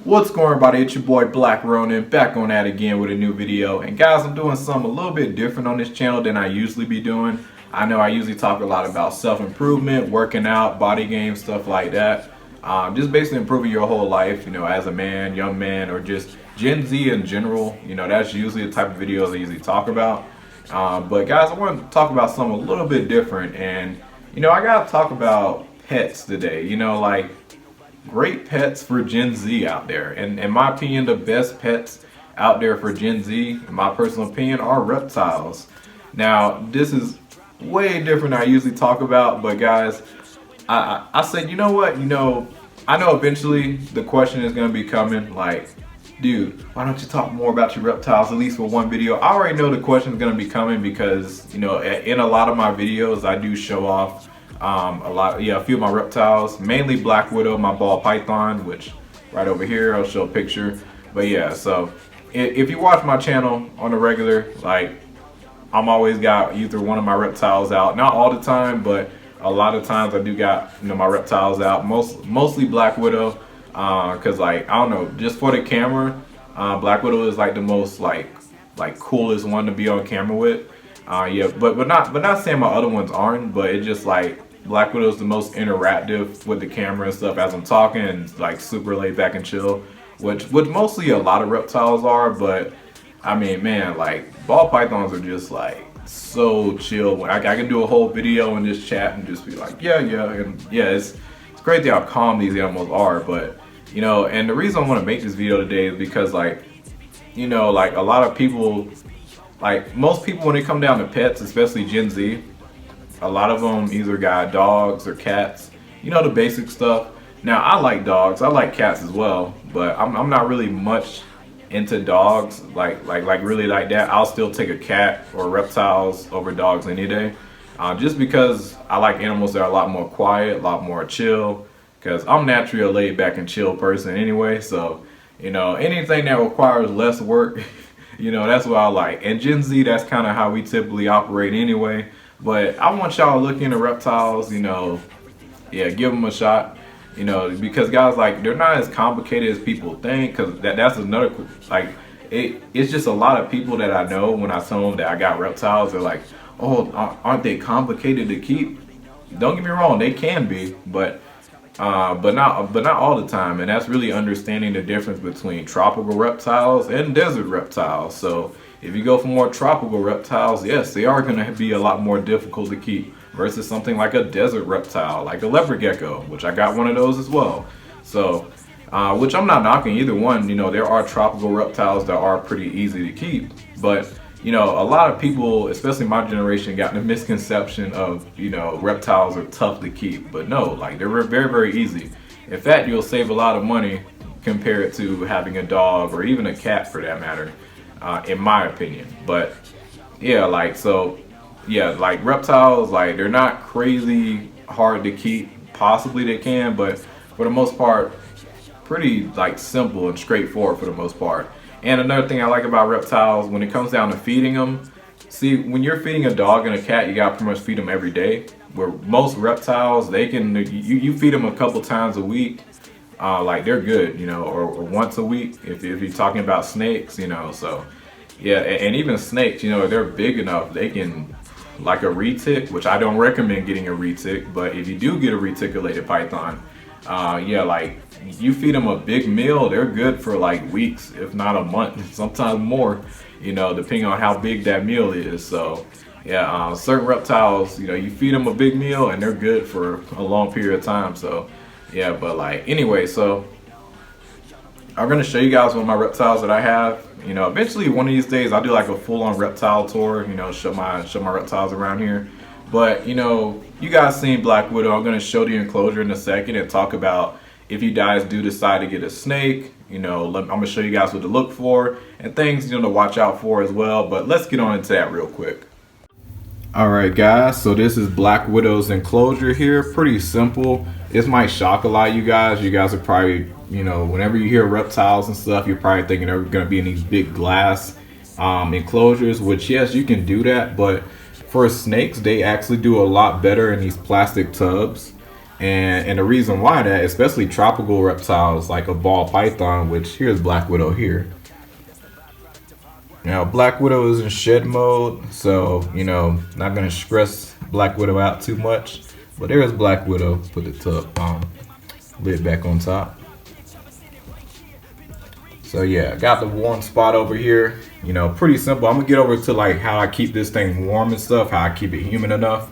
What's going on, everybody? It's your boy Black Ronin back on that again with a new video. And guys, I'm doing something a little bit different on this channel than I usually be doing. I know I usually talk a lot about self-improvement, working out, body game, stuff like that. Just basically improving your whole life, as a man, young man, or just Gen Z in general. That's usually the type of videos I usually talk about. But guys, I want to talk about something a little bit different. And, I got to talk about pets today. Great pets for Gen Z out there. And in my opinion, the best pets out there for Gen Z, in my personal opinion, are reptiles. Now, this is way different than I usually talk about, but guys, I said, you know what? I know eventually the question is going to be coming, like, dude, why don't you talk more about your reptiles, at least for one video? I already know the question is going to be coming because, in a lot of my videos, I do show off a few of my reptiles, mainly black widow, my ball python, which right over here I'll show a picture. But yeah, so if you watch my channel on a regular, like, I'm always got either one of my reptiles out. Not all the time, but a lot of times I do got my reptiles out. Mostly black widow, cause like, I don't know, just for the camera, black widow is like the most like coolest one to be on camera with. Yeah, but not saying my other ones aren't, but it's just like Black Widow is the most interactive with the camera and stuff as I'm talking, and like super laid back and chill, which mostly a lot of reptiles are. But I mean, man, like ball pythons are just like so chill. I can do a whole video and just chat and just be like, yeah, and yeah, it's crazy how calm these animals are. But and the reason I want to make this video today is because like a lot of people, like most people, when they come down to pets, especially Gen Z, a lot of them either got dogs or cats, the basic stuff. Now, I like dogs, I like cats as well, but I'm not really much into dogs, like really like that. I'll still take a cat or reptiles over dogs any day, just because I like animals that are a lot more quiet, a lot more chill, because I'm naturally a laid back and chill person anyway, so, anything that requires less work, that's what I like. And Gen Z, that's kind of how we typically operate anyway. But I want y'all to look into reptiles, yeah, give them a shot, because guys, like, they're not as complicated as people think, because that's another, like, it's just a lot of people that I know when I tell them that I got reptiles, they're like, oh, aren't they complicated to keep? Don't get me wrong, they can be, but not all the time. And that's really understanding the difference between tropical reptiles and desert reptiles. So if you go for more tropical reptiles, yes, they are going to be a lot more difficult to keep versus something like a desert reptile, like a leopard gecko, which I got one of those as well. So, which I'm not knocking either one. There are tropical reptiles that are pretty easy to keep, but a lot of people, especially my generation, got the misconception of, reptiles are tough to keep. But no, like, they're very, very easy. In fact, you'll save a lot of money compared to having a dog or even a cat for that matter, in my opinion. But yeah, like, so yeah, like reptiles, like, they're not crazy hard to keep. Possibly they can, but for the most part, pretty like simple and straightforward for the most part. And another thing I like about reptiles, when it comes down to feeding them, see, when you're feeding a dog and a cat, you gotta pretty much feed them every day. Where most reptiles, they can, you feed them a couple times a week, like they're good, or once a week if you're talking about snakes, so yeah, and even snakes, they're big enough, they can, like a retic, which I don't recommend getting a retic, but if you do get a reticulated python, yeah, like, you feed them a big meal, they're good for like weeks, if not a month, sometimes more, depending on how big that meal is. So yeah, certain reptiles, you feed them a big meal and they're good for a long period of time. So yeah, but like, anyway, so I'm gonna show you guys one of my reptiles that I have. Eventually one of these days I'll do like a full-on reptile tour, show my reptiles around here. But you guys seen Black Widow. I'm gonna show the enclosure in a second and talk about if you guys do decide to get a snake, I'm gonna show you guys what to look for and things to watch out for as well. But let's get on into that real quick. Alright guys, so this is Black Widow's enclosure here. Pretty simple. This might shock a lot of you guys. You guys are probably, whenever you hear reptiles and stuff, you're probably thinking they're gonna be in these big glass enclosures, which yes, you can do that, but for snakes, they actually do a lot better in these plastic tubs. And the reason why that, especially tropical reptiles like a ball python, which here's Black Widow here. Now Black Widow is in shed mode, so not gonna stress Black Widow out too much. But there's Black Widow. Put the lid back on top. So yeah, got the warm spot over here. Pretty simple. I'm gonna get over to like how I keep this thing warm and stuff, how I keep it humid enough.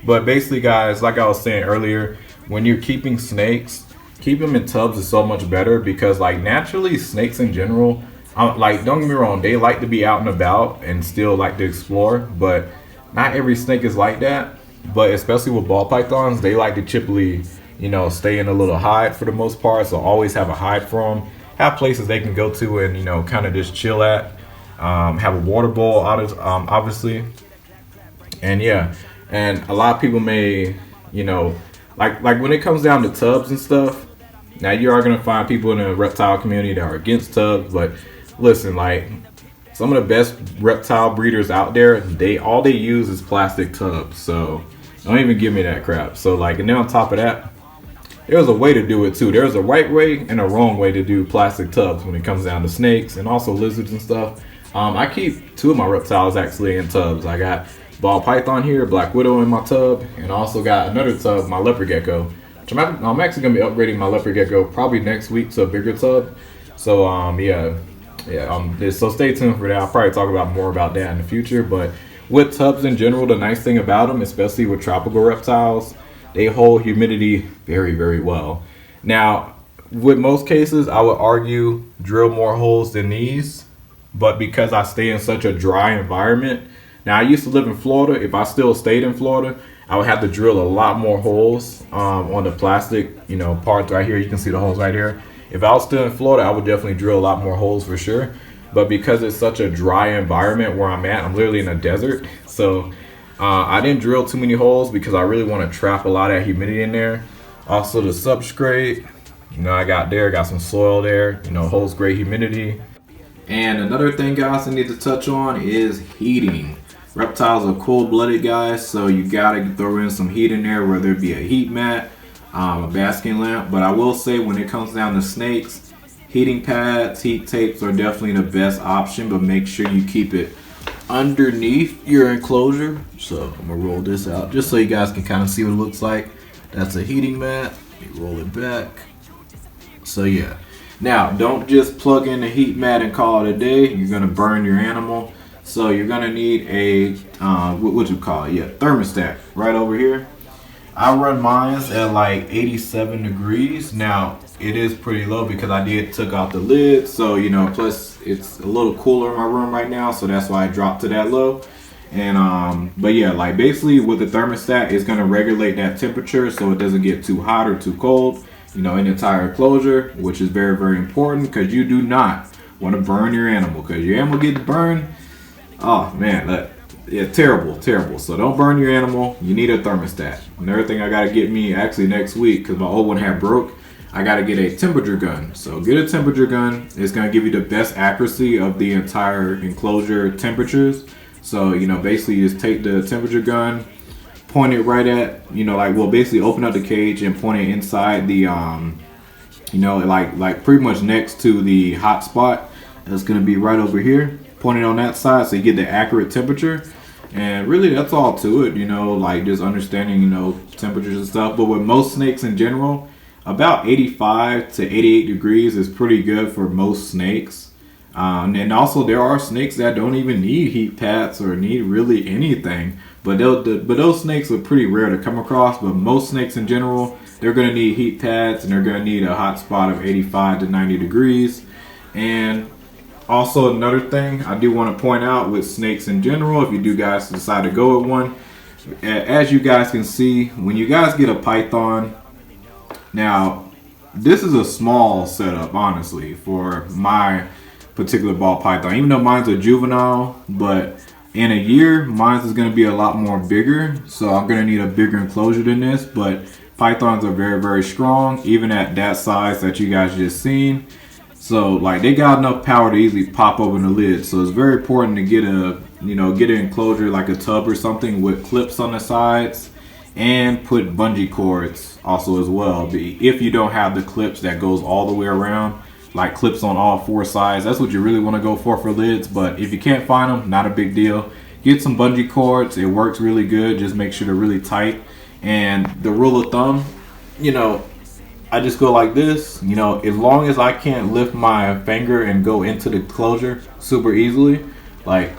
But basically, guys, like I was saying earlier, when you're keeping snakes, keep them in tubs is so much better because like naturally snakes in general, like don't get me wrong, they like to be out and about and still like to explore, but not every snake is like that. But especially with ball pythons, they like to typically, stay in a little hide for the most part. So always have a hide for them. Have places they can go to and kind of just chill at. Have a water bowl, obviously, and yeah. And a lot of people may, like when it comes down to tubs and stuff. Now you are gonna find people in the reptile community that are against tubs, but listen, like some of the best reptile breeders out there, all they use is plastic tubs. So don't even give me that crap. So like, and then on top of that, there's a way to do it too. There's a right way and a wrong way to do plastic tubs when it comes down to snakes and also lizards and stuff. I keep 2 of my reptiles actually in tubs. I got ball python here, Black Widow in my tub, and also got another tub, my leopard gecko. Which I'm actually gonna be upgrading my leopard gecko probably next week to a bigger tub. So so stay tuned for that. I'll probably talk about more about that in the future. But with tubs in general, the nice thing about them, especially with tropical reptiles, they hold humidity very, very well. Now, with most cases, I would argue drill more holes than these, but because I stay in such a dry environment. Now, I used to live in Florida. If I still stayed in Florida, I would have to drill a lot more holes on the plastic, parts right here. You can see the holes right here. If I was still in Florida, I would definitely drill a lot more holes for sure. But because it's such a dry environment where I'm at, I'm literally in a desert. So I didn't drill too many holes because I really want to trap a lot of humidity in there. Also the substrate, I got some soil there, holds great humidity. And another thing, guys, I need to touch on is heating. Reptiles are cold-blooded, guys, so you gotta throw in some heat in there, whether it be a heat mat, a basking lamp. But I will say, when it comes down to snakes, heating pads, heat tapes are definitely the best option, but make sure you keep it underneath your enclosure. So I'm gonna roll this out just so you guys can kind of see what it looks like. That's a heating mat. You roll it back. So yeah. Now, don't just plug in the heat mat and call it a day. You're gonna burn your animal. So you're gonna need a thermostat right over here. I run mine at like 87 degrees. Now it is pretty low because I took out the lid. So plus it's a little cooler in my room right now, so that's why I dropped to that low. And but yeah, like basically with the thermostat, it's gonna regulate that temperature so it doesn't get too hot or too cold. In the entire enclosure, which is very, very important because you do not want to burn your animal, because your animal gets burned. Oh man, terrible. So don't burn your animal. You need a thermostat. Another thing I gotta get me actually next week, because my old one had broke, I gotta get a temperature gun. So get a temperature gun. It's gonna give you the best accuracy of the entire enclosure temperatures. So basically you just take the temperature gun, point it right at, basically open up the cage and point it inside the, like pretty much next to the hot spot. That's gonna be right over here. Point it on that side so you get the accurate temperature. And really that's all to it, like just understanding, temperatures and stuff. But with most snakes in general, about 85 to 88 degrees is pretty good for most snakes. And also there are snakes that don't even need heat pads or need really anything. But those snakes are pretty rare to come across. But most snakes in general, they're going to need heat pads and they're going to need a hot spot of 85 to 90 degrees. And also another thing I do want to point out with snakes in general, if you do guys decide to go with one, as you guys can see, when you guys get a python, now this is a small setup honestly for my particular ball python, even though mine's a juvenile, but in a year mine's is going to be a lot more bigger, so I'm going to need a bigger enclosure than this. But pythons are very, very strong even at that size that you guys just seen. So like they got enough power to easily pop open the lid. So it's very important to get an enclosure like a tub or something with clips on the sides and put bungee cords also as well. If you don't have the clips that goes all the way around, like clips on all four sides, that's what you really want to go for lids. But if you can't find them, not a big deal. Get some bungee cords. It works really good. Just make sure they're really tight. And the rule of thumb, I just go like this, as long as I can't lift my finger and go into the closure super easily, like,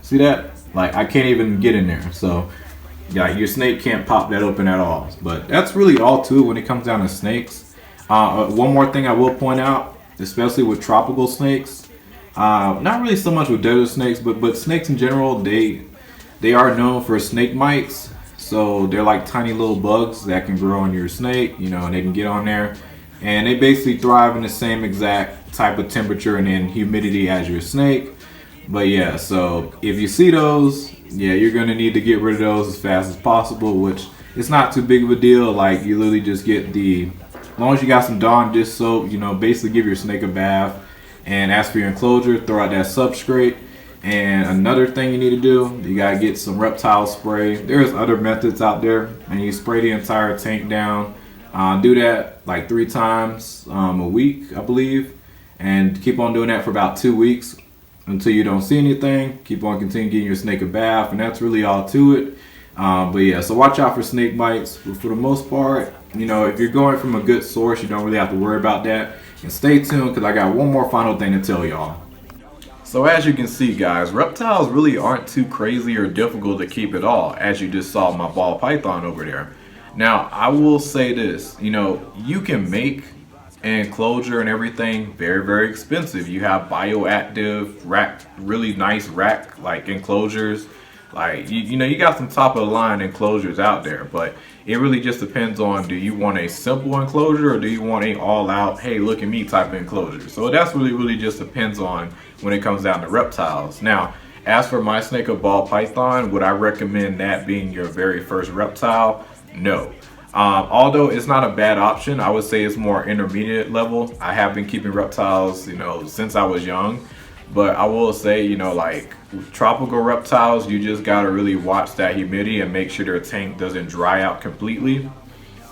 see that? Like, I can't even get in there. So, yeah, your snake can't pop that open at all. But that's really all to it when it comes down to snakes. One more thing I will point out, especially with tropical snakes, not really so much with desert snakes, but snakes in general, they are known for snake mites. So they're like tiny little bugs that can grow on your snake, and they can get on there. And they basically thrive in the same exact type of temperature and then humidity as your snake. But yeah, so if you see those, yeah, you're going to need to get rid of those as fast as possible, which it's not too big of a deal. Like, you literally just get as long as you got some Dawn dish soap, basically give your snake a bath. And as for your enclosure, throw out that substrate. And another thing you need to do, you gotta get some reptile spray. There's other methods out there, and you spray the entire tank down. Do that like 3 times a week, I believe, and keep on doing that for about 2 weeks until you don't see anything. Keep on continuing getting your snake a bath, and that's really all to it. But yeah, so watch out for snake bites. But for the most part, if you're going from a good source, you don't really have to worry about that. And stay tuned, because I got one more final thing to tell y'all. So as you can see, guys, reptiles really aren't too crazy or difficult to keep at all, as you just saw my ball python over there. Now, I will say this, you can make an enclosure and everything very, very expensive. You have bioactive rack, really nice rack like enclosures. Like, you got some top of the line enclosures out there, but it really just depends on, do you want a simple enclosure or do you want a all out, hey, look at me type of enclosure? So that's really just depends on when it comes down to reptiles. Now, as for my snake or ball python, would I recommend that being your very first reptile? No. Although it's not a bad option, I would say it's more intermediate level. I have been keeping reptiles, since I was young. But I will say, like tropical reptiles, you just gotta really watch that humidity and make sure their tank doesn't dry out completely.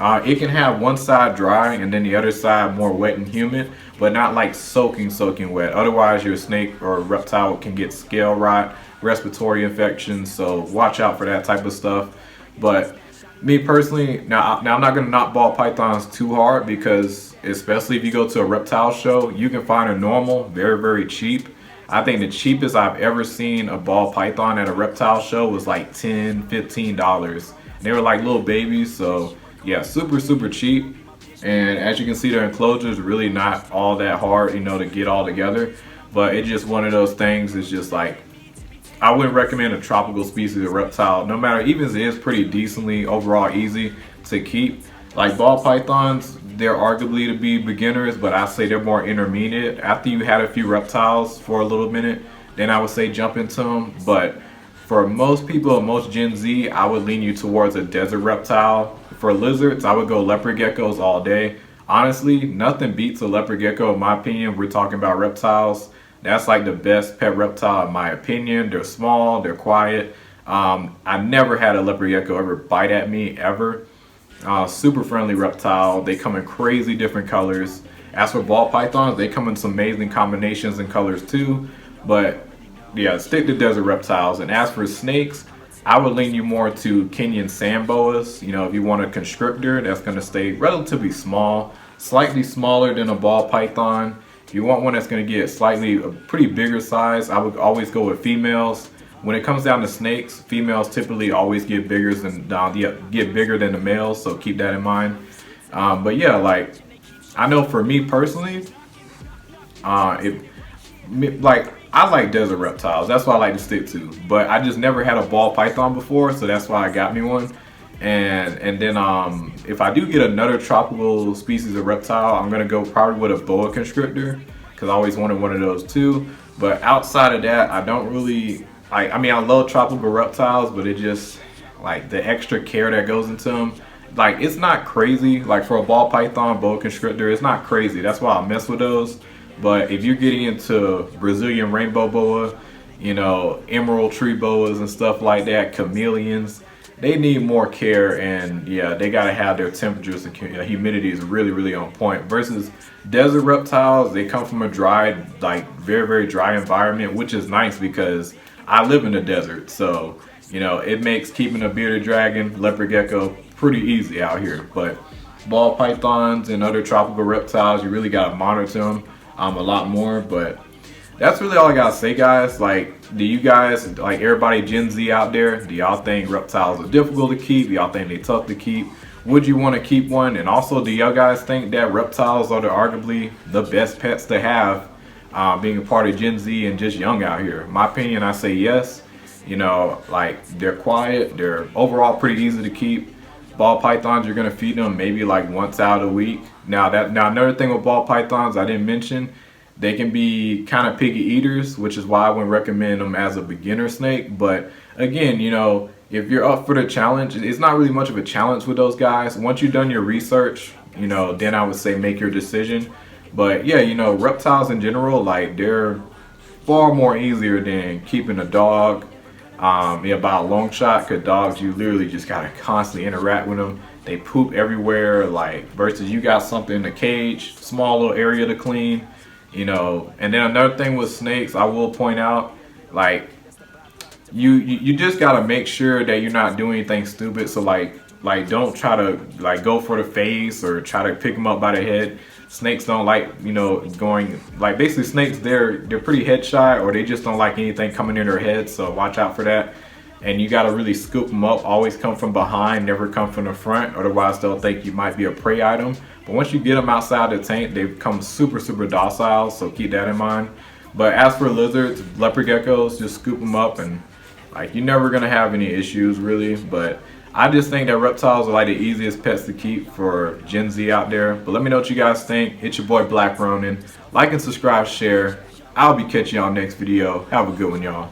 It can have one side dry and then the other side more wet and humid, but not like soaking wet. Otherwise, your snake or reptile can get scale rot, respiratory infections. So watch out for that type of stuff. But me personally, now I'm not gonna knock ball pythons too hard, because especially if you go to a reptile show, you can find a normal very, very cheap. I think the cheapest I've ever seen a ball python at a reptile show was like $10, $15. They were like little babies, so yeah, super, super cheap. And as you can see, their enclosure is really not all that hard, to get all together. But it's just one of those things. It's just like, I wouldn't recommend a tropical species of reptile, no matter, even if it is pretty decently overall easy to keep. Like ball pythons, they're arguably to be beginners, but I say they're more intermediate. After you had a few reptiles for a little minute, then I would say jump into them. But for most people, most Gen Z, I would lean you towards a desert reptile. For lizards, I would go leopard geckos all day. Honestly, nothing beats a leopard gecko in my opinion. We're talking about reptiles. That's like the best pet reptile in my opinion. They're small, they're quiet. I never had a leopard gecko ever bite at me, ever. Super friendly reptile. They come in crazy different colors. As for ball pythons, they come in some amazing combinations and colors too. But yeah, stick to desert reptiles. And as for snakes, I would lean you more to Kenyan sand boas. If you want a constrictor that's going to stay relatively small, slightly smaller than a ball python. If you want one that's going to get slightly a pretty bigger size, I would always go with females. When it comes down to snakes, females typically always get bigger than the males, so keep that in mind. But yeah, like I know for me personally, I like desert reptiles. That's what I like to stick to. But I just never had a ball python before, so that's why I got me one. And then if I do get another tropical species of reptile, I'm gonna go probably with a boa constrictor, because I always wanted one of those too. But outside of that, I don't really. I love tropical reptiles, but it just, like, the extra care that goes into them, like, it's not crazy. Like, for a ball python, boa constrictor, it's not crazy. That's why I mess with those. But if you're getting into Brazilian rainbow boa, emerald tree boas and stuff like that, chameleons, they need more care, and yeah, they gotta have their temperatures and humidity is really on point. Versus desert reptiles, they come from a dry, like very dry environment, which is nice because I live in the desert, so you know it makes keeping a bearded dragon, leopard gecko pretty easy out here. But ball pythons and other tropical reptiles, you really gotta monitor them a lot more. But that's really all I gotta say, guys. Like, do you guys, like everybody Gen Z out there, do y'all think reptiles are difficult to keep? Do y'all think they're tough to keep? Would you want to keep one? And also, do y'all guys think that reptiles are arguably the best pets to have, being a part of Gen Z and just young out here? In my opinion, I say yes. You know, like they're quiet, they're overall pretty easy to keep. Ball pythons, you're gonna feed them maybe like once out a week. Now another thing with ball pythons I didn't mention, they can be kind of picky eaters, which is why I wouldn't recommend them as a beginner snake. But again, you know, if you're up for the challenge, it's not really much of a challenge with those guys. Once you've done your research, you know, then I would say make your decision. But yeah, you know, reptiles in general, like they're far more easier than keeping a dog. Yeah, by a long shot, because dogs, you literally just gotta constantly interact with them. They poop everywhere, like versus you got something in a cage, small little area to clean. You know, and then another thing with snakes, I will point out, like you just gotta make sure that you're not doing anything stupid. So like don't try to like go for the face or try to pick them up by the head. Snakes don't like, you know, going like, basically snakes, they're pretty head shy, or they just don't like anything coming in their head. So watch out for that. And you gotta really scoop them up. Always come from behind, never come from the front. Otherwise they'll think you might be a prey item. But once you get them outside the tank, they become super docile, so keep that in mind. But as for lizards, leopard geckos, just scoop them up, and like you're never gonna have any issues really. But I just think that reptiles are like the easiest pets to keep for Gen Z out there. But let me know what you guys think. It's your boy Black Ronin. Like and subscribe, share. I'll be catching y'all next video. Have a good one, y'all.